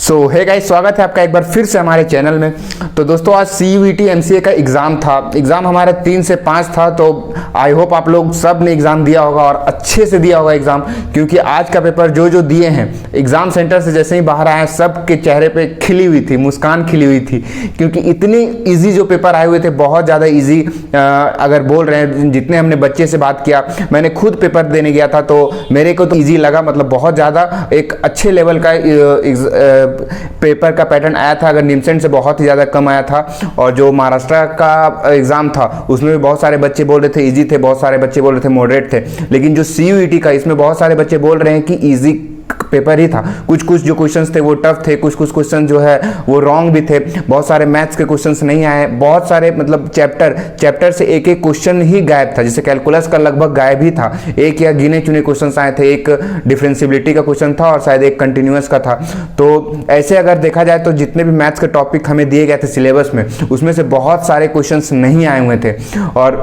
सो hey guys, स्वागत है आपका एक बार फिर से हमारे चैनल में। तो दोस्तों, आज CUET MCA का एग्ज़ाम था। एग्ज़ाम हमारा 3 से 5 था। तो आई होप आप लोग सब ने एग्ज़ाम दिया होगा और अच्छे से दिया होगा एग्ज़ाम, क्योंकि आज का पेपर जो दिए हैं एग्ज़ाम सेंटर से जैसे ही बाहर आए सब के चेहरे पे खिली हुई थी, मुस्कान खिली हुई थी, क्योंकि इतनी ईजी जो पेपर आए हुए थे, बहुत ज़्यादा ईजी। अगर बोल रहे हैं, जितने हमने बच्चे से बात किया, मैंने खुद पेपर देने गया था तो मेरे को तो ईजी लगा, मतलब बहुत ज़्यादा एक अच्छे लेवल का पेपर का पैटर्न आया था। अगर निमसेंट से बहुत ही ज़्यादा कम आया था। और जो महाराष्ट्र का एग्ज़ाम था उसमें भी बहुत सारे बच्चे बोल रहे थे इजी थे, बहुत सारे बच्चे बोल रहे थे मॉडरेट थे। लेकिन जो CUET का, इसमें बहुत सारे बच्चे बोल रहे हैं कि इजी पेपर ही था। कुछ जो क्वेश्चंस थे वो टफ थे, कुछ क्वेश्चन जो है वो रॉन्ग भी थे। बहुत सारे मैथ्स के क्वेश्चंस नहीं आए, बहुत सारे मतलब चैप्टर से एक क्वेश्चन ही गायब था। जैसे कैलकुलस का लगभग गायब ही था, एक या गिने चुने क्वेश्चंस आए थे। एक डिफरेंशिएबिलिटी का क्वेश्चन था और शायद एक कंटिन्यूअस का था। तो ऐसे अगर देखा जाए तो जितने भी मैथ्स के टॉपिक हमें दिए गए थे सिलेबस में, उसमें से बहुत सारे क्वेश्चंस नहीं आए हुए थे। और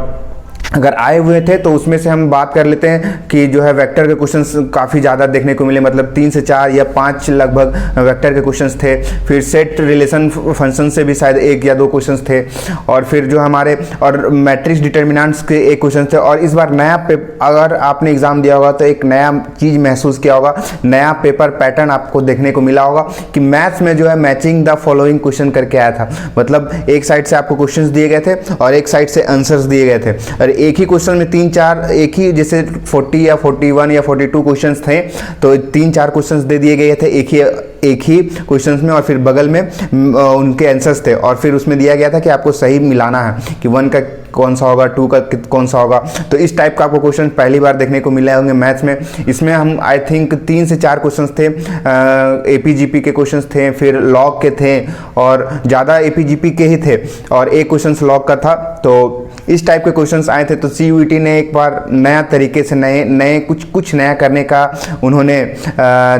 अगर आए हुए थे तो उसमें से हम बात कर लेते हैं कि जो है वेक्टर के क्वेश्चंस काफ़ी ज़्यादा देखने को मिले, मतलब 3 से 4 या 5 लगभग वेक्टर के क्वेश्चंस थे। फिर सेट रिलेशन फंक्शन से भी शायद 1 या 2 क्वेश्चंस थे। और फिर जो हमारे और मैट्रिक्स डिटर्मिनेंट्स के 1 क्वेश्चन थे। और इस बार नया अगर आपने एग्ज़ाम दिया होगा तो एक नया चीज़ महसूस किया होगा, नया पेपर पैटर्न आपको देखने को मिला होगा कि मैथ्स में जो है मैचिंग द फॉलोइंग क्वेश्चन करके आया था। मतलब एक साइड से आपको क्वेश्चन दिए गए थे और एक साइड से आंसर्स दिए गए थे। और एक ही क्वेश्चन में 3-4 एक ही, जैसे 40 या 41 या 42 क्वेश्चंस थे तो 3-4 क्वेश्चंस दे दिए गए थे एक ही क्वेश्चंस में, और फिर बगल में उनके आंसर्स थे। और फिर उसमें दिया गया था कि आपको सही मिलाना है कि 1 का कौन सा होगा, 2 का कौन सा होगा। तो इस टाइप का आपको क्वेश्चन पहली बार देखने को मिले होंगे मैथ्स में। इसमें हम आई थिंक 3 से 4 क्वेश्चंस थे, APGP के क्वेश्चंस थे, फिर लॉग के थे और ज़्यादा APGP के ही थे, और एक क्वेश्चन लॉग का था। तो इस टाइप के क्वेश्चंस आए थे। तो CUET ने एक बार नया तरीके से नए कुछ नया करने का उन्होंने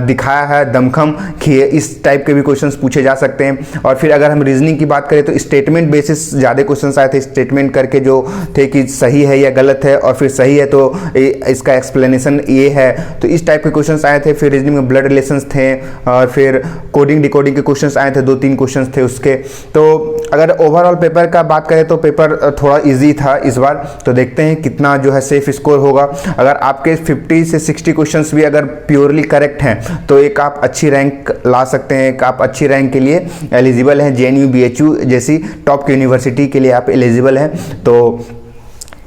दिखाया है दमखम कि इस टाइप के भी क्वेश्चंस पूछे जा सकते हैं। और फिर अगर हम रीजनिंग की बात करें तो स्टेटमेंट बेसिस ज़्यादा क्वेश्चंस आए थे, स्टेटमेंट करके जो थे कि सही है या गलत है, और फिर सही है तो इसका एक्सप्लेनेशन ये है। तो इस टाइप के क्वेश्चंस आए थे। फिर रीजनिंग में ब्लड रिलेशंस थे, और फिर कोडिंग डिकोडिंग के क्वेश्चंस आए थे, 2-3 क्वेश्चंस थे उसके। तो अगर ओवरऑल पेपर का बात करें तो पेपर थोड़ा ईजी था इस बार। तो देखते हैं कितना जो है सेफ स्कोर होगा। अगर आपके 50 से 60 क्वेश्चंस भी अगर प्योरली करेक्ट हैं तो एक आप अच्छी रैंक ला सकते हैं। एक आप अच्छी रैंक के लिए एलिजिबल हैं। JNU BHU जैसी टॉप की यूनिवर्सिटी के लिए आप एलिजिबल हैं। तो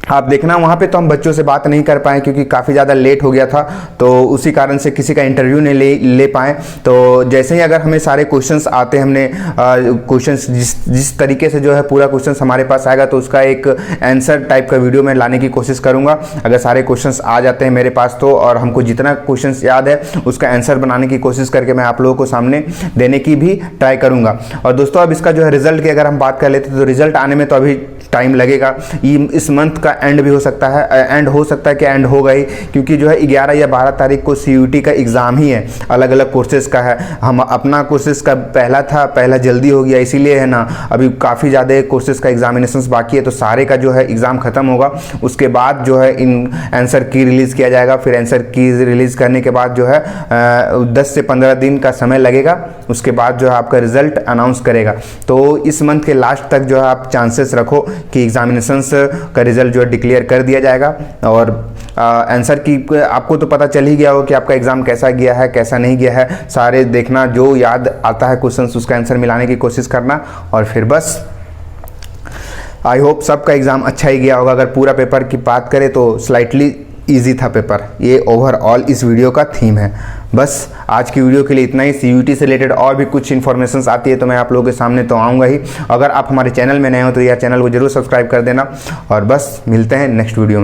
आप देखना, वहाँ पे तो हम बच्चों से बात नहीं कर पाए क्योंकि काफ़ी ज़्यादा लेट हो गया था, तो उसी कारण से किसी का इंटरव्यू नहीं ले पाए। तो जैसे ही अगर हमें सारे क्वेश्चंस आते, हमने क्वेश्चंस जिस तरीके से जो है पूरा क्वेश्चंस हमारे पास आएगा तो उसका एक आंसर टाइप का वीडियो मैं लाने की कोशिश करूँगा। अगर सारे क्वेश्चंस आ जाते हैं मेरे पास तो, और हमको जितना क्वेश्चंस याद है उसका आंसर बनाने की कोशिश करके मैं आप लोगों को सामने देने की भी ट्राई करूँगा। और दोस्तों, अब इसका जो है रिजल्ट की अगर हम बात कर लेते तो रिजल्ट आने में तो अभी टाइम लगेगा। इस मंथ का एंड भी हो सकता है, एंड हो सकता है कि एंड होगा ही, क्योंकि जो है 11 या 12 तारीख को CUET का एग्ज़ाम ही है, अलग अलग कोर्सेज़ का है। हम अपना कोर्सेज़ का पहला जल्दी हो गया, इसीलिए है ना, अभी काफ़ी ज़्यादा कोर्सेज़ का एग्जामिनेशंस बाकी है। तो सारे का जो है एग्ज़ाम ख़त्म होगा, उसके बाद जो है इन आंसर की रिलीज़ किया जाएगा। फिर आंसर की रिलीज़ करने के बाद जो है 10 से 15 दिन का समय लगेगा, उसके बाद जो है आपका रिज़ल्ट अनाउंस करेगा। तो इस मंथ के लास्ट तक जो है आप चांसेस रखो कि एग्जामिनेशंस का रिजल्ट जो है डिक्लेयर कर दिया जाएगा। और आंसर की आपको तो पता चल ही गया हो कि आपका एग्ज़ाम कैसा गया है, कैसा नहीं गया है। सारे देखना, जो याद आता है क्वेश्चंस उसका आंसर मिलाने की कोशिश करना, और फिर बस आई होप सबका एग्ज़ाम अच्छा ही गया होगा। अगर पूरा पेपर की बात करें तो स्लाइटली ईजी था पेपर, ये ओवरऑल इस वीडियो का थीम है। बस आज की वीडियो के लिए इतना ही। CUET से रिलेटेड और भी कुछ इन्फॉर्मेशंस आती है तो मैं आप लोगों के सामने तो आऊँगा ही। अगर आप हमारे चैनल में नए हो तो यह चैनल को जरूर सब्सक्राइब कर देना, और बस मिलते हैं नेक्स्ट वीडियो में।